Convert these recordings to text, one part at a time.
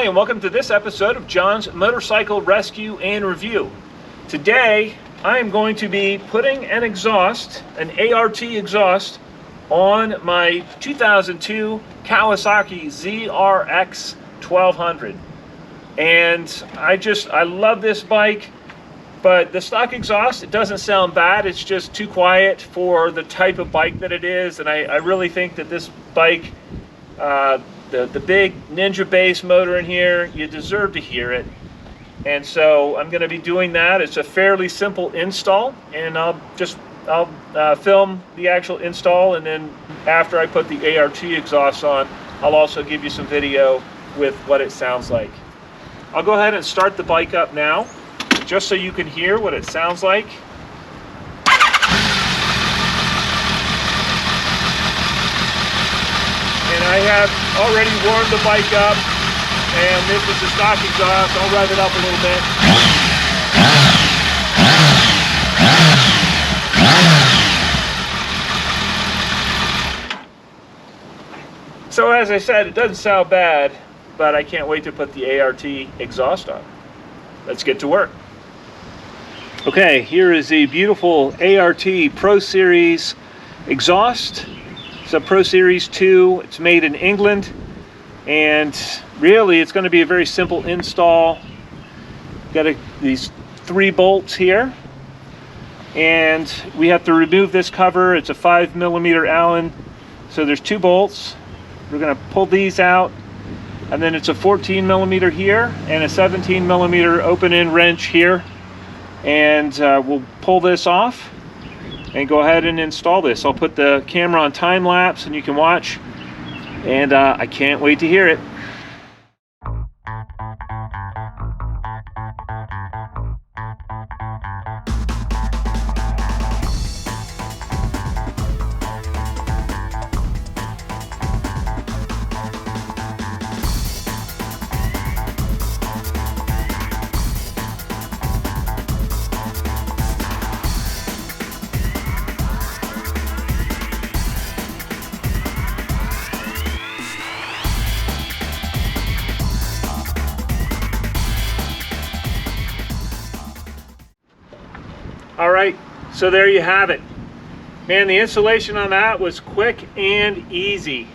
and welcome to this episode of John's Motorcycle Rescue and Review. Today, I am going to be putting an exhaust, an ART exhaust, on my 2002 Kawasaki ZRX1200. And I love this bike, but the stock exhaust, it doesn't sound bad. It's just too quiet for the type of bike that it is. And I really think that this bike, the big Ninja bass motor in here, you deserve to hear it. And so I'm going to be doing that. It's a fairly simple install, and I'll film the actual install, and then after I put the ART exhaust on, I'll also give you some video with what it sounds like. I'll go ahead and start the bike up now, just so you can hear what it sounds like. And I have already warmed the bike up, and this is the stock exhaust. I'll rev it up a little bit. So as I said, it doesn't sound bad, but I can't wait to put the ART exhaust on. Let's get to work. Okay, here is the beautiful ART Pro Series exhaust. It's a Pro Series 2. It's made in England, and really it's going to be a very simple install. Got these 3 bolts here, and we have to remove this cover. It's a 5mm Allen, so there's 2 bolts. We're going to pull these out, and then it's a 14mm here and a 17mm open-end wrench here, and we'll pull this off and go ahead and install this. I'll put the camera on time lapse and you can watch, and I can't wait to hear it. All right, so there you have it. Man, the installation on that was quick and easy.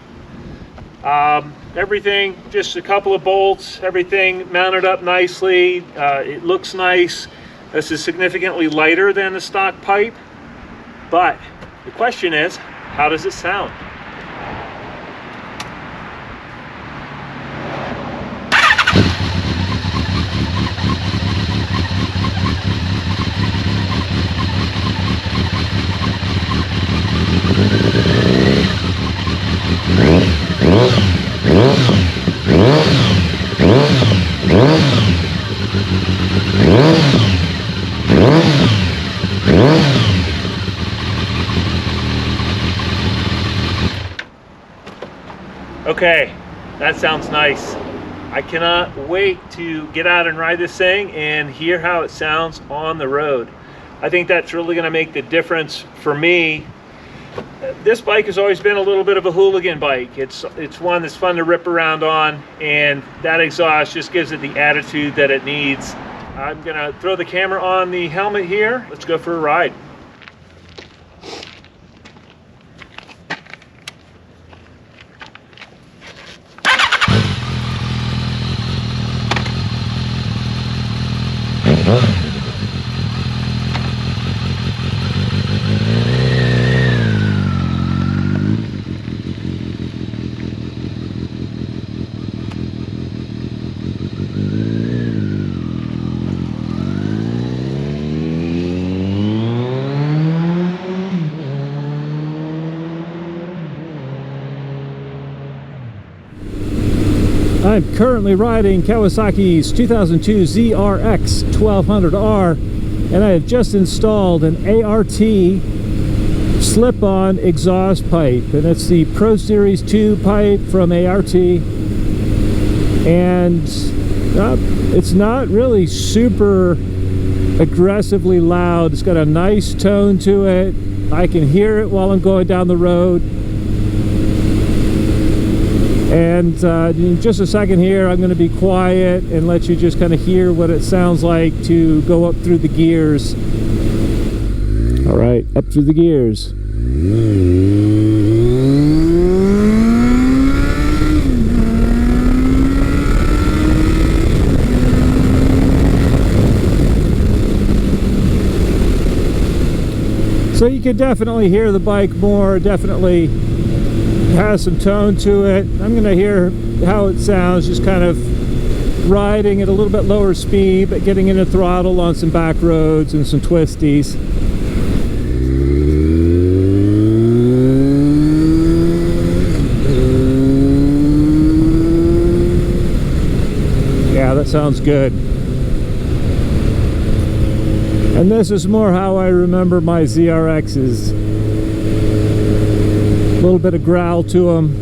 Everything, just a couple of bolts, everything mounted up nicely. It looks nice. This is significantly lighter than the stock pipe, but the question is, how does it sound? Okay, that sounds nice. I cannot wait to get out and ride this thing and hear how it sounds on the road. I think that's really going to make the difference for me. This bike has always been a little bit of a hooligan bike. It's one that's fun to rip around on, and that exhaust just gives it the attitude that it needs. I'm going to throw the camera on the helmet here. Let's go for a ride. I'm currently riding Kawasaki's 2002 ZRX1200R, and I have just installed an ART slip-on exhaust pipe, and it's the Pro Series 2 pipe from ART, and it's not really super aggressively loud. It's got a nice tone to it. I can hear it while I'm going down the road. And in just a second here, I'm going to be quiet and let you just kind of hear what it sounds like to go up through the gears. All right, up through the gears. So you can definitely hear the bike more, definitely has some tone to it. I'm going to hear how it sounds, just kind of riding at a little bit lower speed, but getting into throttle on some back roads and some twisties. Yeah, that sounds good. And this is more how I remember my ZRXs. A little bit of growl to them.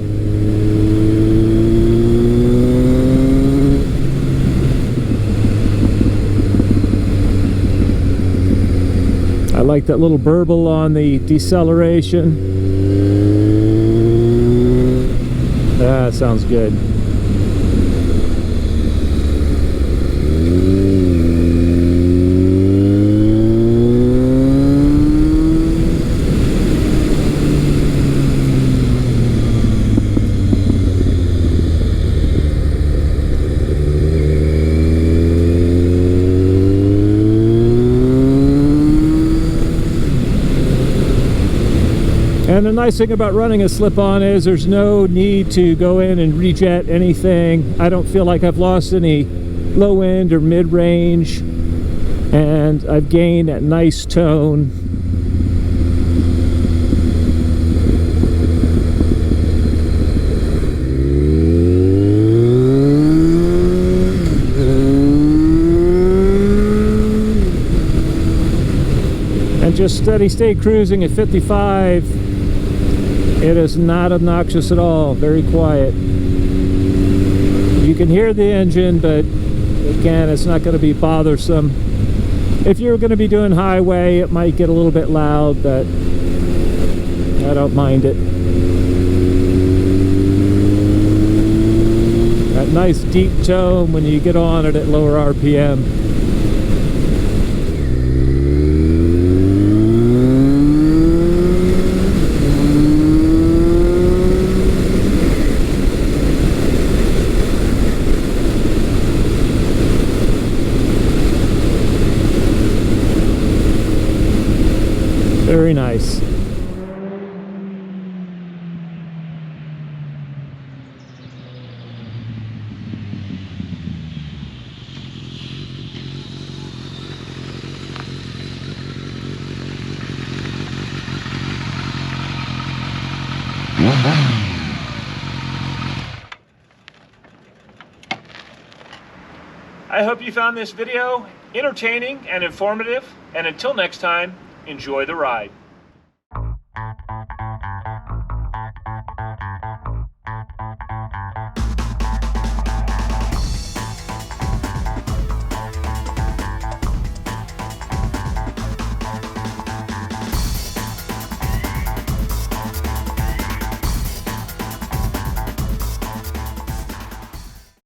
I like that little burble on the deceleration. That sounds good. And the nice thing about running a slip-on is there's no need to go in and rejet anything. I don't feel like I've lost any low end or mid-range, and I've gained that nice tone. And just steady state cruising at 55. It is not obnoxious at all, very quiet. You can hear the engine, but again, it's not going to be bothersome. If you're going to be doing highway, it might get a little bit loud, but I don't mind it. That nice deep tone when you get on it at lower RPM. Very nice. I hope you found this video entertaining and informative, and until next time, enjoy the ride.